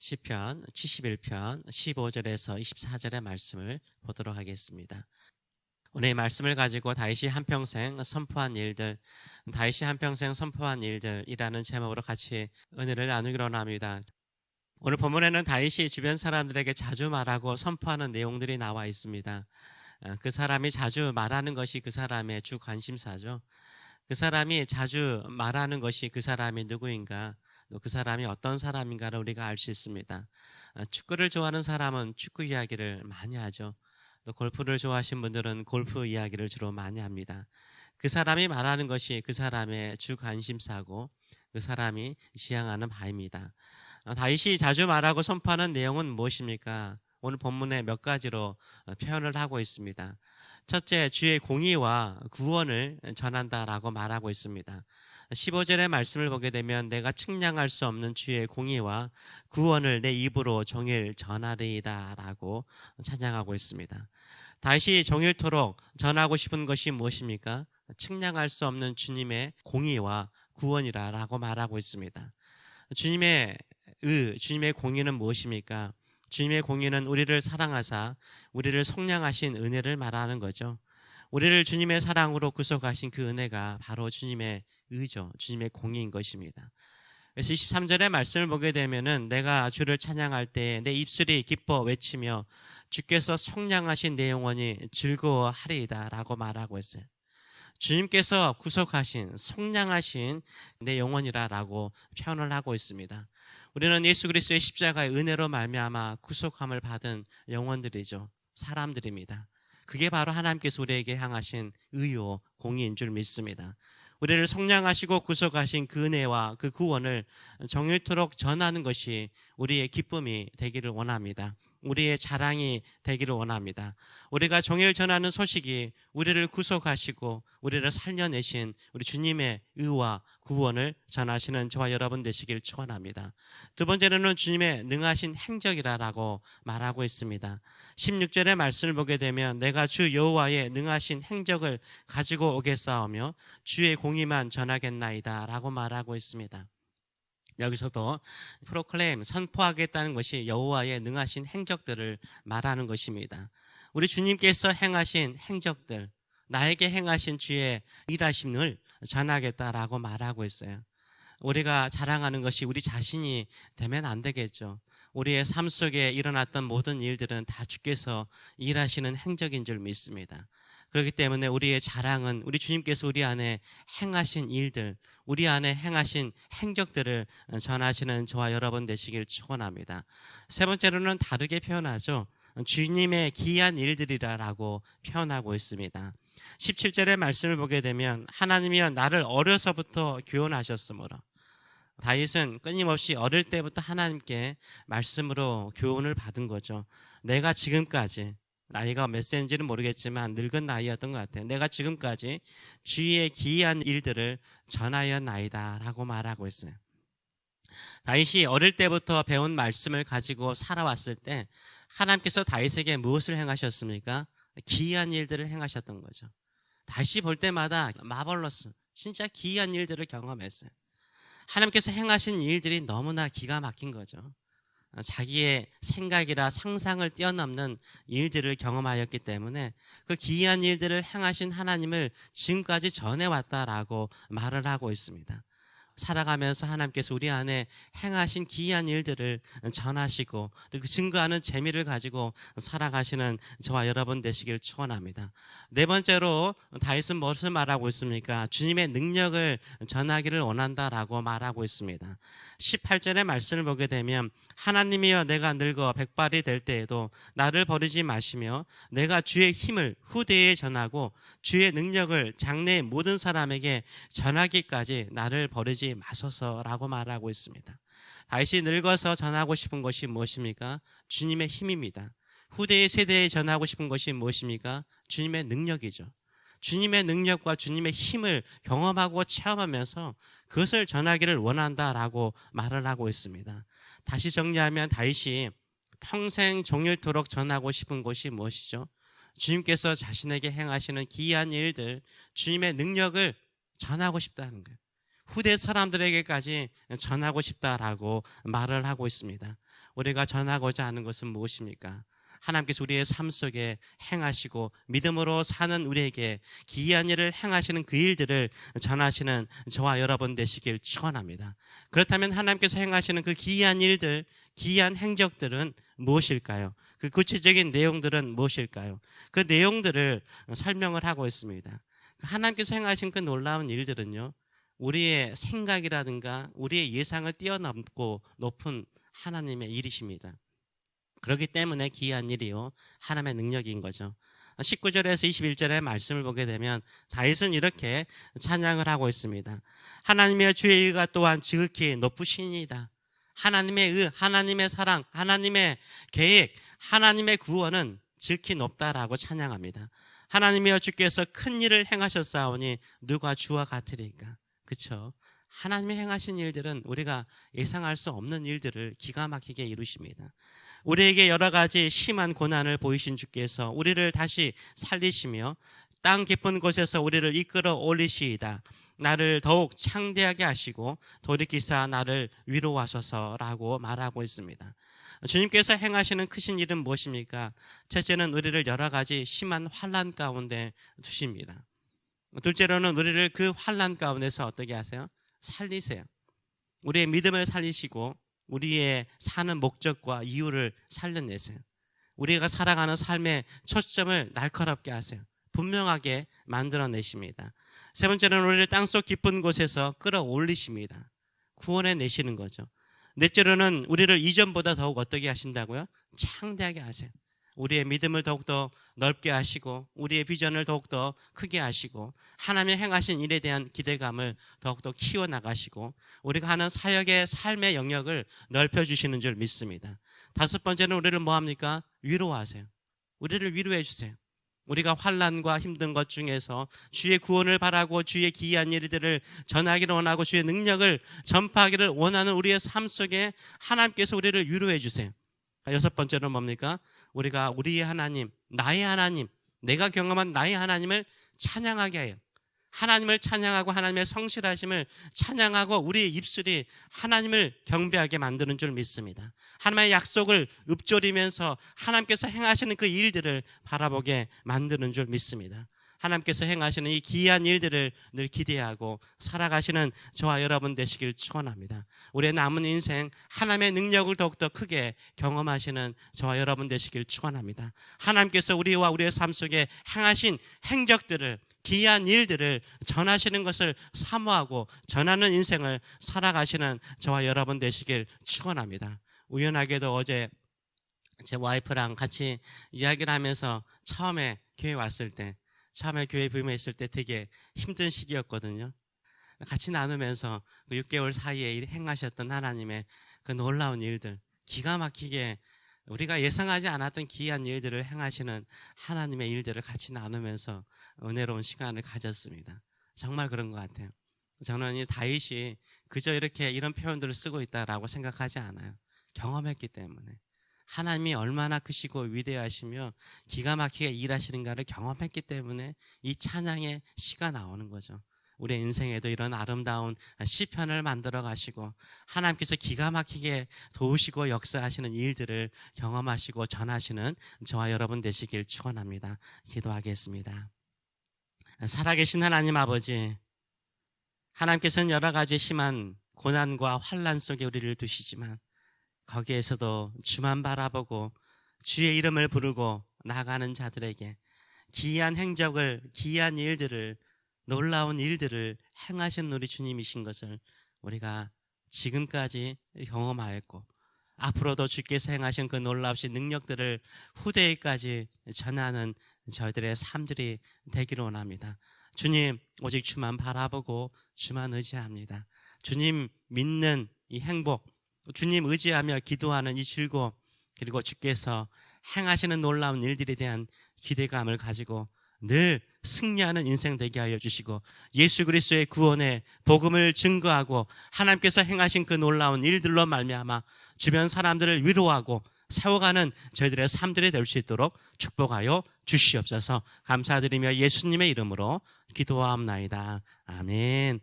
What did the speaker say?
시편 71편 15절에서 24절의 말씀을 보도록 하겠습니다. 오늘 이 말씀을 가지고 다윗이 한평생 선포한 일들, 다윗이 한평생 선포한 일들이라는 제목으로 같이 은혜를 나누기로 합니다. 오늘 본문에는 다윗이 주변 사람들에게 자주 말하고 선포하는 내용들이 나와 있습니다. 그 사람이 자주 말하는 것이 그 사람의 주 관심사죠. 그 사람이 자주 말하는 것이 그 사람이 누구인가, 또 그 사람이 어떤 사람인가를 우리가 알 수 있습니다. 축구를 좋아하는 사람은 축구 이야기를 많이 하죠. 또 골프를 좋아하시는 분들은 골프 이야기를 주로 많이 합니다. 그 사람이 말하는 것이 그 사람의 주 관심사고 그 사람이 지향하는 바입니다. 다윗이 자주 말하고 선포하는 내용은 무엇입니까? 오늘 본문에 몇 가지로 표현을 하고 있습니다. 첫째, 주의 공의와 구원을 전한다라고 말하고 있습니다. 15절의 말씀을 보게 되면 내가 측량할 수 없는 주의 공의와 구원을 내 입으로 종일 전하리이다 라고 찬양하고 있습니다. 다윗이 종일토록 전하고 싶은 것이 무엇입니까? 측량할 수 없는 주님의 공의와 구원이라고 말하고 있습니다. 주님의 주님의 공의는 무엇입니까? 주님의 공의는 우리를 사랑하사 우리를 속량하신 은혜를 말하는 거죠. 우리를 주님의 사랑으로 구속하신 그 은혜가 바로 주님의 의죠. 주님의 공의인 것입니다. 그래서 23절의 말씀을 보게 되면은 내가 주를 찬양할 때 내 입술이 기뻐 외치며 주께서 속량하신 내 영혼이 즐거워하리이다 라고 말하고 있어요. 주님께서 구속하신 속량하신 내 영혼이라고 표현을 하고 있습니다. 우리는 예수 그리스도의 십자가의 은혜로 말미암아 구속함을 받은 영혼들이죠. 사람들입니다. 그게 바로 하나님께서 우리에게 향하신 의요 공의인 줄 믿습니다. 우리를 속량하시고 구속하신 그 은혜와 그 구원을 정일토록 전하는 것이 우리의 기쁨이 되기를 원합니다. 우리의 자랑이 되기를 원합니다. 우리가 종일 전하는 소식이 우리를 구속하시고 우리를 살려내신 우리 주님의 의와 구원을 전하시는 저와 여러분 되시길 축원합니다. 두 번째로는 주님의 능하신 행적이라고 말하고 있습니다. 16절의 말씀을 보게 되면 내가 주 여호와의 능하신 행적을 가지고 오겠사오며 주의 공의만 전하겠나이다 라고 말하고 있습니다. 여기서도 프로클레임, 선포하겠다는 것이 여호와의 능하신 행적들을 말하는 것입니다. 우리 주님께서 행하신 행적들, 나에게 행하신 주의 일하심을 전하겠다라고 말하고 있어요. 우리가 자랑하는 것이 우리 자신이 되면 안 되겠죠. 우리의 삶 속에 일어났던 모든 일들은 다 주께서 일하시는 행적인 줄 믿습니다. 그렇기 때문에 우리의 자랑은 우리 주님께서 우리 안에 행하신 일들, 우리 안에 행하신 행적들을 전하시는 저와 여러분 되시길 축원합니다. 세 번째로는 다르게 표현하죠. 주님의 기이한 일들이라고 표현하고 있습니다. 17절의 말씀을 보게 되면 하나님이여 나를 어려서부터 교훈하셨으므로, 다윗은 끊임없이 어릴 때부터 하나님께 말씀으로 교훈을 받은 거죠. 내가 지금까지, 나이가 몇 세인지는 모르겠지만 늙은 나이였던 것 같아요. 내가 지금까지 주의 기이한 일들을 전하였나이다 라고 말하고 있어요. 다윗이 어릴 때부터 배운 말씀을 가지고 살아왔을 때 하나님께서 다윗에게 무엇을 행하셨습니까? 기이한 일들을 행하셨던 거죠. 다윗이 볼 때마다 마벌러스, 진짜 기이한 일들을 경험했어요. 하나님께서 행하신 일들이 너무나 기가 막힌 거죠. 자기의 생각이나 상상을 뛰어넘는 일들을 경험하였기 때문에 그 기이한 일들을 행하신 하나님을 지금까지 전해왔다라고 말을 하고 있습니다. 살아가면서 하나님께서 우리 안에 행하신 기이한 일들을 전하시고 또 그 증거하는 재미를 가지고 살아가시는 저와 여러분 되시길 축원합니다. 네 번째로 다윗은 무엇을 말하고 있습니까? 주님의 능력을 전하기를 원한다라고 말하고 있습니다. 18절의 말씀을 보게 되면 하나님이여 내가 늙어 백발이 될 때에도 나를 버리지 마시며 내가 주의 힘을 후대에 전하고 주의 능력을 장래의 모든 사람에게 전하기까지 나를 버리지 마소서라고 말하고 있습니다. 다윗이 늙어서 전하고 싶은 것이 무엇입니까? 주님의 힘입니다. 후대의 세대에 전하고 싶은 것이 무엇입니까? 주님의 능력이죠. 주님의 능력과 주님의 힘을 경험하고 체험하면서 그것을 전하기를 원한다라고 말을 하고 있습니다. 다시 정리하면 다윗이 평생 종일토록 전하고 싶은 것이 무엇이죠? 주님께서 자신에게 행하시는 기이한 일들, 주님의 능력을 전하고 싶다는 거예요. 후대 사람들에게까지 전하고 싶다라고 말을 하고 있습니다. 우리가 전하고자 하는 것은 무엇입니까? 하나님께서 우리의 삶 속에 행하시고 믿음으로 사는 우리에게 기이한 일을 행하시는 그 일들을 전하시는 저와 여러분 되시길 축원합니다. 그렇다면 하나님께서 행하시는 그 기이한 일들, 기이한 행적들은 무엇일까요? 그 구체적인 내용들은 무엇일까요? 그 내용들을 설명을 하고 있습니다. 하나님께서 행하신 그 놀라운 일들은요, 우리의 생각이라든가 우리의 예상을 뛰어넘고 높은 하나님의 일이십니다. 그렇기 때문에 기이한 일이요, 하나님의 능력인 거죠. 19절에서 21절의 말씀을 보게 되면 다윗은 이렇게 찬양을 하고 있습니다. 하나님의 주의 의가 또한 지극히 높으시니이다. 하나님의 의, 하나님의 사랑, 하나님의 계획, 하나님의 구원은 지극히 높다라고 찬양합니다. 하나님이여 주께서 큰 일을 행하셨사오니 누가 주와 같으리까? 그렇죠? 하나님이 행하신 일들은 우리가 예상할 수 없는 일들을 기가 막히게 이루십니다. 우리에게 여러 가지 심한 고난을 보이신 주께서 우리를 다시 살리시며 땅 깊은 곳에서 우리를 이끌어 올리시이다. 나를 더욱 창대하게 하시고 돌이키사 나를 위로하소서라고 말하고 있습니다. 주님께서 행하시는 크신 일은 무엇입니까? 첫째는 우리를 여러 가지 심한 환난 가운데 두십니다. 둘째로는 우리를 그 환난 가운데서 어떻게 하세요? 살리세요. 우리의 믿음을 살리시고 우리의 사는 목적과 이유를 살려내세요. 우리가 살아가는 삶의 초점을 날카롭게 하세요. 분명하게 만들어내십니다. 세 번째는 우리를 땅속 깊은 곳에서 끌어올리십니다. 구원해 내시는 거죠. 넷째로는 우리를 이전보다 더욱 어떻게 하신다고요? 창대하게 하세요. 우리의 믿음을 더욱더 넓게 하시고 우리의 비전을 더욱더 크게 하시고 하나님의 행하신 일에 대한 기대감을 더욱더 키워나가시고 우리가 하는 사역의 삶의 영역을 넓혀주시는 줄 믿습니다. 다섯 번째는 우리를 뭐합니까? 위로하세요. 우리를 위로해 주세요. 우리가 환난과 힘든 것 중에서 주의 구원을 바라고 주의 기이한 일들을 전하기를 원하고 주의 능력을 전파하기를 원하는 우리의 삶 속에 하나님께서 우리를 위로해 주세요. 여섯 번째는 뭡니까? 우리가 우리의 하나님, 나의 하나님, 내가 경험한 나의 하나님을 찬양하게 해요. 하나님을 찬양하고 하나님의 성실하심을 찬양하고 우리의 입술이 하나님을 경배하게 만드는 줄 믿습니다. 하나님의 약속을 읊조리면서 하나님께서 행하시는 그 일들을 바라보게 만드는 줄 믿습니다. 하나님께서 행하시는 이 기이한 일들을 늘 기대하고 살아가시는 저와 여러분 되시길 축원합니다. 우리의 남은 인생 하나님의 능력을 더욱더 크게 경험하시는 저와 여러분 되시길 축원합니다. 하나님께서 우리와 우리의 삶 속에 행하신 행적들을, 기이한 일들을 전하시는 것을 사모하고 전하는 인생을 살아가시는 저와 여러분 되시길 축원합니다. 우연하게도 어제 제 와이프랑 같이 이야기를 하면서 처음에 교회 왔을 때, 처음에 교회 부임했을 때 되게 힘든 시기였거든요. 같이 나누면서 그 6개월 사이에 행하셨던 하나님의 그 놀라운 일들, 기가 막히게 우리가 예상하지 않았던 기이한 일들을 행하시는 하나님의 일들을 같이 나누면서 은혜로운 시간을 가졌습니다. 정말 그런 것 같아요. 저는 이 다윗이 그저 이렇게 이런 표현들을 쓰고 있다라고 생각하지 않아요. 경험했기 때문에. 하나님이 얼마나 크시고 위대하시며 기가 막히게 일하시는가를 경험했기 때문에 이 찬양의 시가 나오는 거죠. 우리 인생에도 이런 아름다운 시편을 만들어 가시고 하나님께서 기가 막히게 도우시고 역사하시는 일들을 경험하시고 전하시는 저와 여러분 되시길 축원합니다. 기도하겠습니다. 살아계신 하나님 아버지, 하나님께서는 여러 가지 심한 고난과 환난 속에 우리를 두시지만 거기에서도 주만 바라보고 주의 이름을 부르고 나가는 자들에게 기이한 행적을, 기이한 일들을, 놀라운 일들을 행하신 우리 주님이신 것을 우리가 지금까지 경험하였고 앞으로도 주께서 행하신 그 놀라우신 능력들을 후대에까지 전하는 저희들의 삶들이 되기를 원합니다. 주님, 오직 주만 바라보고 주만 의지합니다. 주님 믿는 이 행복, 주님 의지하며 기도하는 이 즐거움, 그리고 주께서 행하시는 놀라운 일들에 대한 기대감을 가지고 늘 승리하는 인생 되게 하여 주시고 예수 그리스도의 구원의 복음을 증거하고 하나님께서 행하신 그 놀라운 일들로 말미암아 주변 사람들을 위로하고 세워가는 저희들의 삶들이 될 수 있도록 축복하여 주시옵소서. 감사드리며 예수님의 이름으로 기도하옵나이다. 아멘.